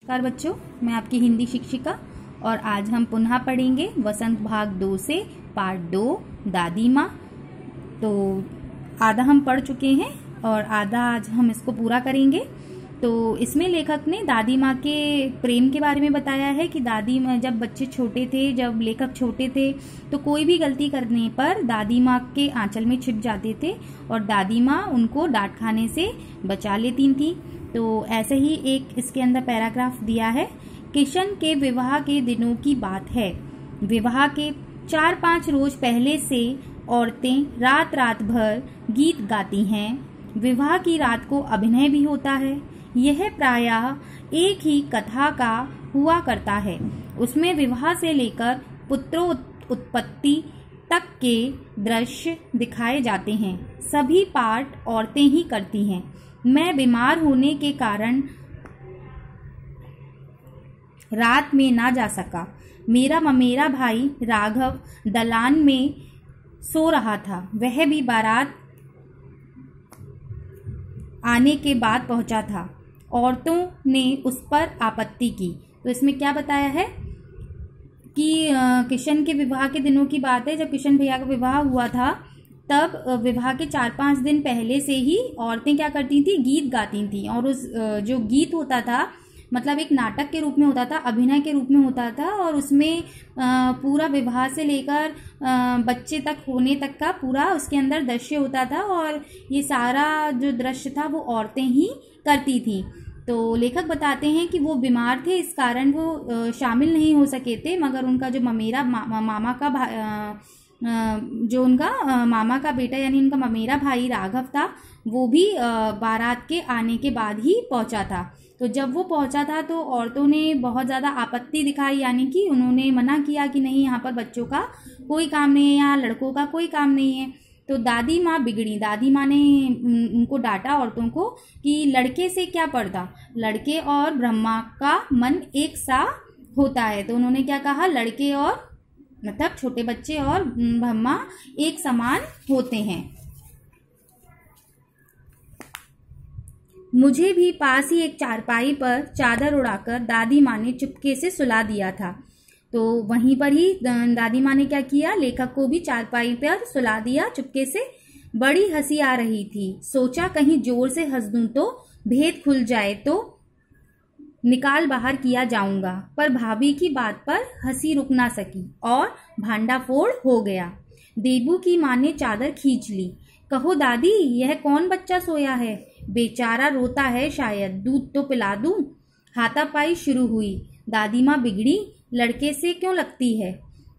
नमस्कार बच्चों, मैं आपकी हिंदी शिक्षिका और आज हम पुनः पढ़ेंगे वसंत भाग 2 से पार्ट 2 दादी माँ। तो आधा हम पढ़ चुके हैं और आधा आज हम इसको पूरा करेंगे। तो इसमें लेखक ने दादी माँ के प्रेम के बारे में बताया है कि दादी माँ जब बच्चे छोटे थे, जब लेखक छोटे थे तो कोई भी गलती करने पर दादी माँ के आंचल में छिप जाते थे और दादी माँ उनको डांट खाने से बचा लेती थी। तो ऐसे ही एक इसके अंदर पैराग्राफ दिया है। किशन के विवाह के दिनों की बात है। विवाह के 4-5 रोज पहले से औरतें रात रात भर गीत गाती हैं। विवाह की रात को अभिनय भी होता है। यह प्रायः एक ही कथा का हुआ करता है। उसमें विवाह से लेकर पुत्रों उत्पत्ति तक के दृश्य दिखाए जाते हैं। सभी पाठ औरतें ही करती हैं। मैं बीमार होने के कारण रात में ना जा सका। मेरा ममेरा भाई राघव दलान में सो रहा था। वह भी बारात आने के बाद पहुंचा था। औरतों ने उस पर आपत्ति की। तो इसमें क्या बताया है कि किशन के विवाह के दिनों की बात है। जब किशन भैया का विवाह हुआ था तब विवाह के 4-5 दिन पहले से ही औरतें क्या करती थी, गीत गाती थी। और उस जो गीत होता था मतलब एक नाटक के रूप में होता था, अभिनय के रूप में होता था और उसमें पूरा विवाह से लेकर बच्चे तक होने तक का पूरा उसके अंदर दृश्य होता था और ये सारा जो दृश्य था वो औरतें ही करती थी। तो लेखक बताते हैं कि वो बीमार थे, इस कारण वो शामिल नहीं हो सके थे, मगर उनका जो ममेरा मामा का जो उनका मामा का बेटा यानी उनका ममेरा भाई राघव था वो भी बारात के आने के बाद ही पहुंचा था। तो जब वो पहुंचा था तो औरतों ने बहुत ज़्यादा आपत्ति दिखाई, यानी कि उन्होंने मना किया कि नहीं, यहाँ पर बच्चों का कोई काम नहीं है, यहाँ लड़कों का कोई काम नहीं है। तो दादी माँ बिगड़ी। दादी माँ ने उनको डांटा औरतों को कि लड़के से क्या पर्दा, लड़के और ब्रह्मा का मन एक सा होता है। तो उन्होंने क्या कहा, लड़के और मतलब छोटे बच्चे और ब्रह्मा एक समान होते हैं। मुझे भी पास ही एक चारपाई पर चादर उड़ाकर दादी माँ ने चुपके से सुला दिया था। तो वहीं पर ही दादी माँ ने क्या किया, लेखक को भी चारपाई पर सुला दिया चुपके से। बड़ी हंसी आ रही थी। सोचा कहीं जोर से हंस दूं तो भेद खुल जाए तो निकाल बाहर किया जाऊंगा, पर भाभी की बात पर हंसी रुक ना सकी और भांडाफोड़ हो गया। देबू की माँ ने चादर खींच ली। कहो दादी, यह कौन बच्चा सोया है? बेचारा रोता है शायद, दूध तो पिला दूं। हाथापाई शुरू हुई। दादी माँ बिगड़ी, लड़के से क्यों लगती है?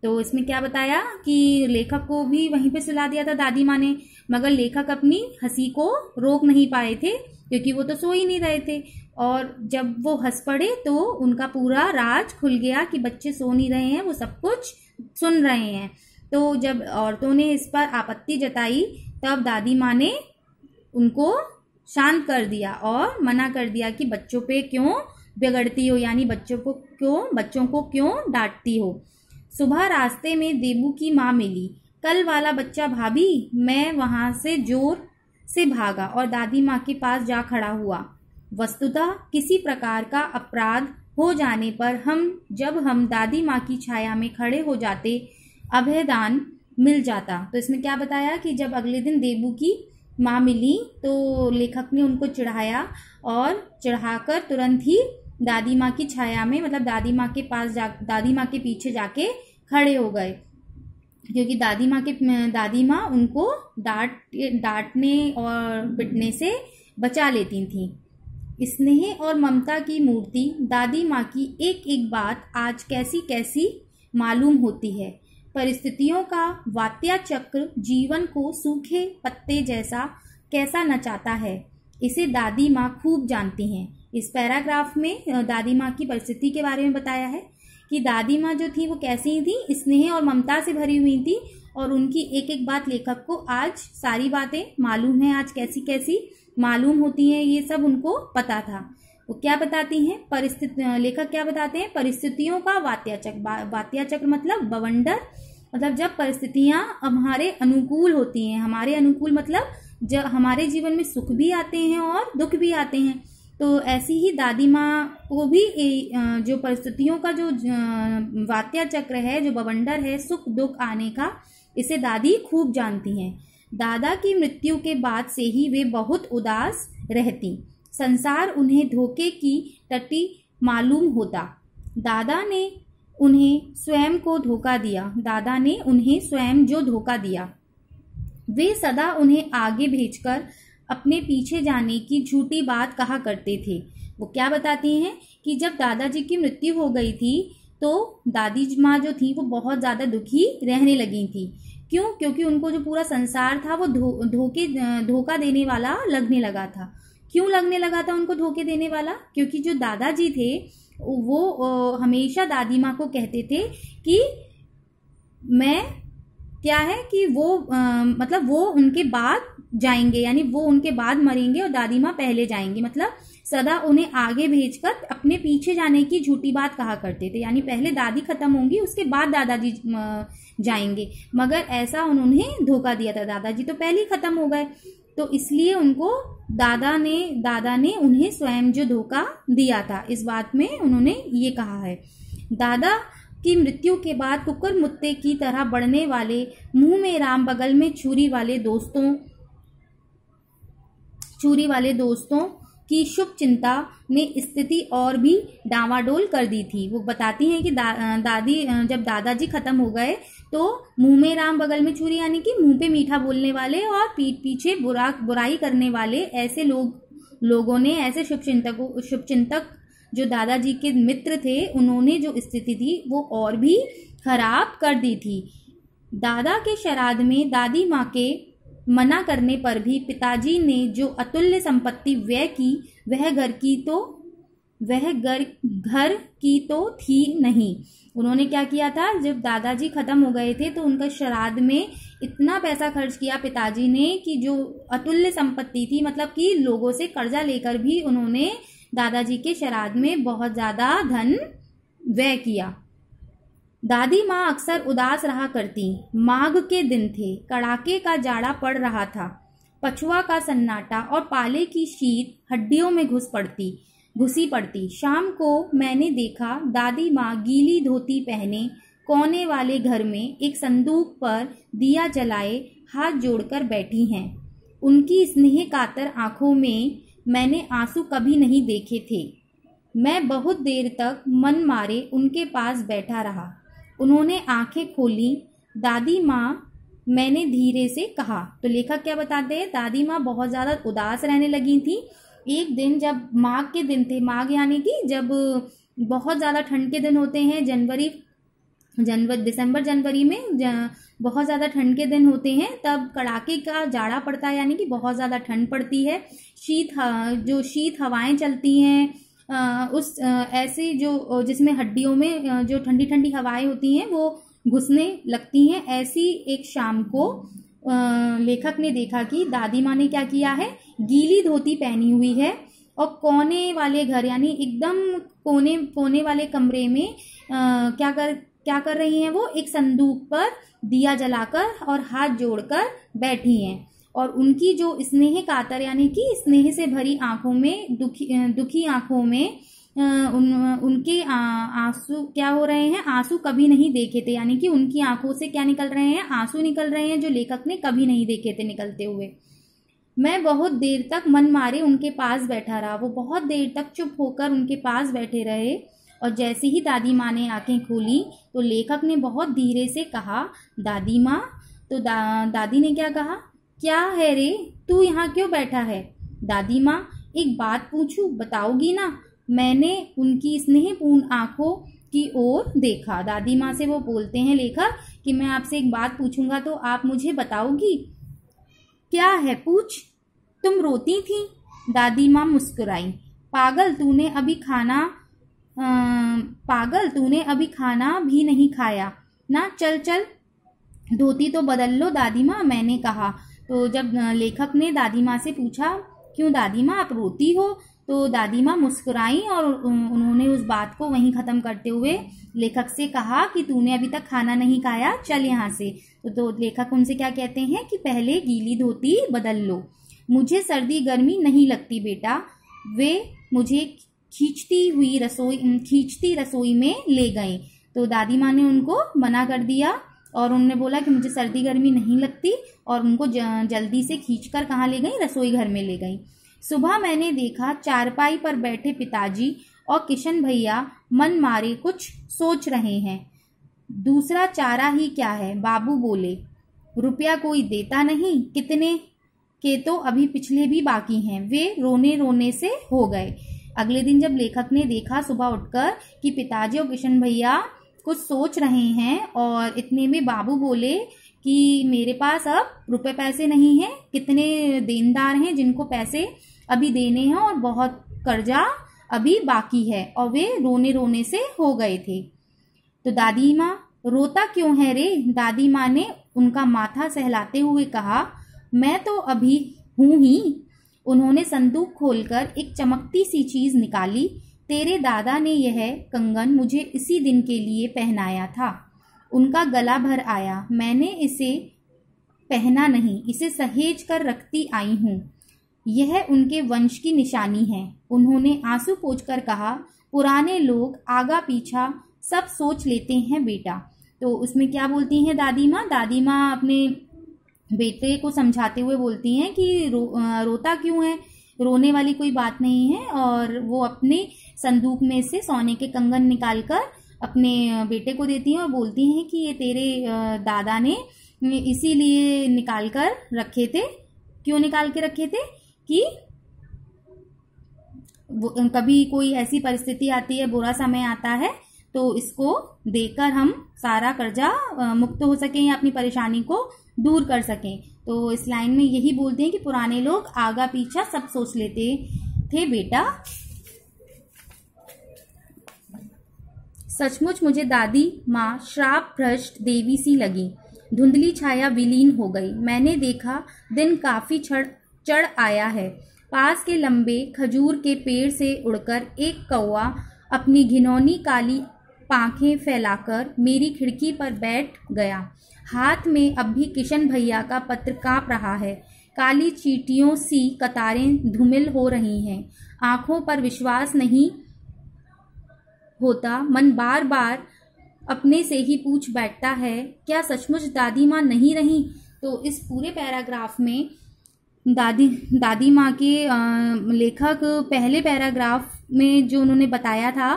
तो इसमें क्या बताया कि लेखक को भी वहीं पे सुला दिया था दादी माँ ने, मगर लेखक अपनी हंसी को रोक नहीं पाए थे क्योंकि वो तो सो ही नहीं रहे थे। और जब वो हंस पड़े तो उनका पूरा राज खुल गया कि बच्चे सो नहीं रहे हैं, वो सब कुछ सुन रहे हैं। तो जब औरतों ने इस पर आपत्ति जताई तब दादी माँ ने उनको शांत कर दिया और मना कर दिया कि बच्चों पे क्यों बिगड़ती हो, यानी बच्चों को क्यों डांटती हो। सुबह रास्ते में देबू की माँ मिली। कल वाला बच्चा भाभी। मैं वहां से जोर से भागा और दादी माँ के पास जा खड़ा हुआ। वस्तुतः किसी प्रकार का अपराध हो जाने पर जब हम दादी माँ की छाया में खड़े हो जाते, अभयदान मिल जाता। तो इसमें क्या बताया कि जब अगले दिन देबू की माँ मिली तो लेखक ने उनको चिढ़ाया और चिढ़ाकर तुरंत ही दादी माँ की छाया में मतलब दादी माँ के पास दादी माँ के पीछे जाके खड़े हो गए, क्योंकि दादी माँ उनको डांटने और पिटने से बचा लेती थी। स्नेह और ममता की मूर्ति दादी माँ की एक एक बात आज कैसी कैसी मालूम होती है। परिस्थितियों का वात्या चक्र जीवन को सूखे पत्ते जैसा कैसा नचाता है, इसे दादी माँ खूब जानती हैं। इस पैराग्राफ में दादी माँ की परिस्थिति के बारे में बताया है कि दादी माँ जो थी वो कैसी थी, स्नेह और ममता से भरी हुई थी और उनकी एक एक बात लेखक को आज सारी बातें मालूम है, आज कैसी कैसी मालूम होती हैं, ये सब उनको पता था। वो क्या बताती हैं, लेखक क्या बताते हैं, परिस्थितियों का वात्या चक्र मतलब बवंडर, मतलब जब परिस्थितियां हमारे अनुकूल होती हैं, हमारे अनुकूल मतलब जब हमारे जीवन में सुख भी आते हैं और दुख भी आते हैं, तो ऐसी ही दादी माँ को भी जो परिस्थितियों का जो वात्या चक्र है, जो बवंडर है सुख दुख आने का, इसे दादी खूब जानती हैं। दादा की मृत्यु के बाद से ही वे बहुत उदास रहती। संसार उन्हें धोखे की टट्टी मालूम होता। दादा ने उन्हें स्वयं को धोखा दिया। दादा ने उन्हें स्वयं जो धोखा दिया, वे सदा उन्हें आगे भेजकर अपने पीछे जाने की झूठी बात कहा करते थे। वो क्या बताती हैं कि जब दादाजी की मृत्यु हो गई थी तो दादी माँ जो थी वो बहुत ज़्यादा दुखी रहने लगी थी। क्यों? क्योंकि उनको जो पूरा संसार था वो धोखा देने वाला लगने लगा था। क्यों लगने लगा था उनको धोखे देने वाला? क्योंकि जो दादाजी थे वो हमेशा दादी माँ को कहते थे कि मैं क्या है कि वो मतलब वो उनके बाद जाएंगे, यानी वो उनके बाद मरेंगे और दादी माँ पहले जाएंगी। मतलब सदा उन्हें आगे भेजकर अपने पीछे जाने की झूठी बात कहा करते थे, यानी पहले दादी खत्म होंगी उसके बाद दादाजी जाएंगे। मगर ऐसा उन्होंने धोखा दिया था, दादाजी तो पहले ही खत्म हो गए। तो इसलिए उनको दादा ने उन्हें स्वयं जो धोखा दिया था, इस बात में उन्होंने ये कहा है। दादा की मृत्यु के बाद कुकर मुत्ते की तरह बढ़ने वाले, मुंह में राम बगल में छुरी वाले दोस्तों की शुभ चिंता ने स्थिति और भी डावाडोल कर दी थी। वो बताती हैं कि जब दादाजी खत्म हो गए तो मुंह में राम बगल में छुरी, यानी कि मुंह पे मीठा बोलने वाले और पीठ पीछे बुराई करने वाले ऐसे लोगों ने, ऐसे शुभचिंतक जो दादाजी के मित्र थे, उन्होंने जो स्थिति थी वो और भी खराब कर दी थी। दादा के श्राद्ध में दादी माँ के मना करने पर भी पिताजी ने जो अतुल्य संपत्ति व्यय की, वह घर की तो थी नहीं। उन्होंने क्या किया था, जब दादाजी खत्म हो गए थे तो उनका श्राद्ध में इतना पैसा खर्च किया पिताजी ने कि जो अतुल्य संपत्ति थी, मतलब कि लोगों से कर्जा लेकर भी उन्होंने दादाजी के श्राद्ध में बहुत ज्यादा धन व्यय किया। दादी माँ अक्सर उदास रहा करती। माघ के दिन थे, कड़ाके का जाड़ा पड़ रहा था। पछुआ का सन्नाटा और पाले की शीत हड्डियों में घुसी पड़ती। शाम को मैंने देखा दादी माँ गीली धोती पहने कोने वाले घर में एक संदूक पर दिया जलाए हाथ जोड़कर बैठी हैं। उनकी स्नेह कातर आंखों में मैंने आंसू कभी नहीं देखे थे। मैं बहुत देर तक मन मारे उनके पास बैठा रहा। उन्होंने आंखें खोली। दादी माँ, मैंने धीरे से कहा। तो लेखक क्या बताते हैं, दादी माँ बहुत ज़्यादा उदास रहने लगी थी। एक दिन जब माघ के दिन थे, माघ यानी कि जब बहुत ज़्यादा ठंड के दिन होते हैं, दिसंबर जनवरी में बहुत ज़्यादा ठंड के दिन होते हैं, तब कड़ाके का जाड़ा पड़ता है, यानी कि बहुत ज़्यादा ठंड पड़ती है। शीत हवाएं चलती हैं, ऐसे जो जिसमें हड्डियों में जो ठंडी ठंडी हवाएं होती हैं वो घुसने लगती हैं। ऐसी एक शाम को लेखक ने देखा कि दादी माँ ने क्या किया है, गीली धोती पहनी हुई है और कोने वाले घर, यानी एकदम कोने वाले कमरे में क्या कर रही हैं, वो एक संदूक पर दिया जलाकर और हाथ जोड़कर बैठी हैं। और उनकी जो स्नेह कातर, यानी कि स्नेह से भरी आंखों में, दुखी आंखों में उनके आंसू क्या हो रहे हैं, आंसू कभी नहीं देखे थे, यानी कि उनकी आंखों से क्या निकल रहे हैं, आंसू निकल रहे हैं, जो लेखक ने कभी नहीं देखे थे निकलते हुए। मैं बहुत देर तक मन मारे उनके पास बैठा रहा। वो बहुत देर तक चुप होकर उनके पास बैठे रहे और जैसे ही दादी माँ ने आंखें खोली तो लेखक ने बहुत धीरे से कहा, दादी माँ। तो दादी ने क्या कहा, क्या है रे, तू यहाँ क्यों बैठा है? दादी माँ, एक बात पूछूं, बताओगी ना? मैंने उनकी स्नेहपूर्ण आंखों की ओर देखा। दादी माँ से वो बोलते हैं लेखक कि मैं आपसे एक बात पूछूंगा तो आप मुझे बताओगी? क्या है, पूछ। तुम रोती थी? दादी माँ मुस्कुराई। पागल, तूने अभी खाना भी नहीं खाया ना। चल धोती तो बदल लो दादी माँ, मैंने कहा। तो जब लेखक ने दादी माँ से पूछा, क्यों दादी माँ आप रोती हो, तो दादी माँ मुस्कुराई और उन्होंने उस बात को वहीं ख़त्म करते हुए लेखक से कहा कि तूने अभी तक खाना नहीं खाया, चल यहाँ से। तो लेखक उनसे क्या कहते हैं कि पहले गीली धोती बदल लो। मुझे सर्दी गर्मी नहीं लगती बेटा, वे मुझे खींचती रसोई में ले गए। तो दादी माँ ने उनको मना कर दिया और उन्होंने बोला कि मुझे सर्दी गर्मी नहीं लगती, और उनको जल्दी से खींचकर कहाँ ले गई, रसोई घर में ले गई। सुबह मैंने देखा चारपाई पर बैठे पिताजी और किशन भैया मन मारे कुछ सोच रहे हैं। दूसरा चारा ही क्या है, बाबू बोले। रुपया कोई देता नहीं, कितने के तो अभी पिछले भी बाकी हैं। वे रोने रोने से हो गए। अगले दिन जब लेखक ने देखा सुबह उठकर कि पिताजी और किशन भैया कुछ सोच रहे हैं, और इतने में बाबू बोले कि मेरे पास अब रुपए पैसे नहीं हैं, कितने देनदार हैं जिनको पैसे अभी देने हैं और बहुत कर्जा अभी बाकी है, और वे रोने रोने से हो गए थे। तो दादी माँ, रोता क्यों है रे? दादी माँ ने उनका माथा सहलाते हुए कहा, मैं तो अभी हूं ही। उन्होंने संदूक खोलकर एक चमकती सी चीज निकाली। तेरे दादा ने यह कंगन मुझे इसी दिन के लिए पहनाया था। उनका गला भर आया। मैंने इसे पहना नहीं, इसे सहेज कर रखती आई हूँ। यह उनके वंश की निशानी है। उन्होंने आंसू पोंछकर कहा, पुराने लोग आगा पीछा सब सोच लेते हैं बेटा। तो उसमें क्या बोलती हैं दादी माँ? दादी माँ अपने बेटे को समझाते हुए बोलती हैं कि रोता क्यों है, रोने वाली कोई बात नहीं है। और वो अपने संदूक में से सोने के कंगन निकालकर अपने बेटे को देती हैं और बोलती हैं कि ये तेरे दादा ने इसीलिए निकाल कर रखे थे। क्यों निकाल के रखे थे? कि कभी कोई ऐसी परिस्थिति आती है, बुरा समय आता है, तो इसको देकर हम सारा कर्जा मुक्त हो सकें या अपनी परेशानी को दूर कर सकें। तो इस लाइन में यही बोलते हैं कि पुराने लोग आगा पीछा सब सोच लेते थे बेटा। सचमुच मुझे दादी माँ श्राप भ्रष्ट देवी सी लगी। धुंधली छाया विलीन हो गई। मैंने देखा दिन काफी चढ़ आया है। पास के लंबे खजूर के पेड़ से उड़कर एक कौवा अपनी घिनौनी काली पांखें फैलाकर मेरी खिड़की पर बैठ गया। हाथ में अब भी किशन भैया का पत्र कांप रहा है। काली चींटियों सी कतारें धूमिल हो रही हैं। आंखों पर विश्वास नहीं होता। मन बार बार अपने से ही पूछ बैठता है, क्या सचमुच दादी माँ नहीं रही? तो इस पूरे पैराग्राफ में दादी माँ के लेखक पहले पैराग्राफ में जो उन्होंने बताया था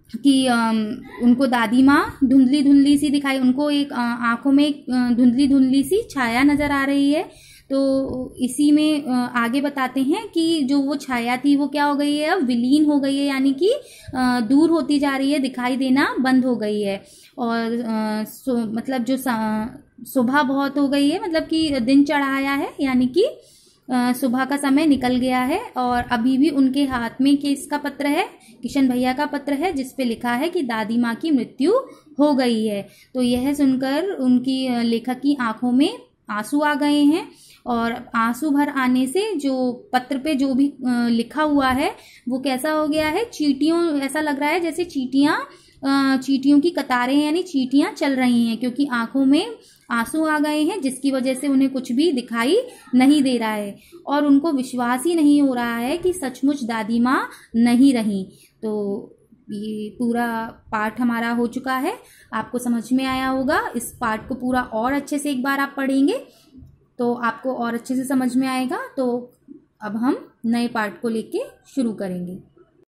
कि उनको दादी माँ धुंधली धुंधली सी दिखाई, उनको एक आंखों में एक धुंधली धुंधली सी छाया नजर आ रही है। तो इसी में आगे बताते हैं कि जो वो छाया थी वो क्या हो गई है, अब विलीन हो गई है, यानी कि दूर होती जा रही है, दिखाई देना बंद हो गई है। और मतलब जो सुबह बहुत हो गई है, मतलब कि दिन चढ़ाया है, यानी कि सुबह का समय निकल गया है। और अभी भी उनके हाथ में किसका पत्र है? किशन भैया का पत्र है, जिसपे लिखा है कि दादी माँ की मृत्यु हो गई है। तो यह सुनकर उनकी लेखक की आंखों में आंसू आ गए हैं, और आंसू भर आने से जो पत्र पे जो भी लिखा हुआ है वो कैसा हो गया है, चींटियों, ऐसा लग रहा है जैसे चींटियों की कतारें, यानी चींटियां चल रही हैं, क्योंकि आंखों में आंसू आ गए हैं, जिसकी वजह से उन्हें कुछ भी दिखाई नहीं दे रहा है और उनको विश्वास ही नहीं हो रहा है कि सचमुच दादी माँ नहीं रही। तो ये पूरा पाठ हमारा हो चुका है, आपको समझ में आया होगा। इस पाठ को पूरा और अच्छे से एक बार आप पढ़ेंगे तो आपको और अच्छे से समझ में आएगा। तो अब हम नए पाठ को लेके शुरू करेंगे।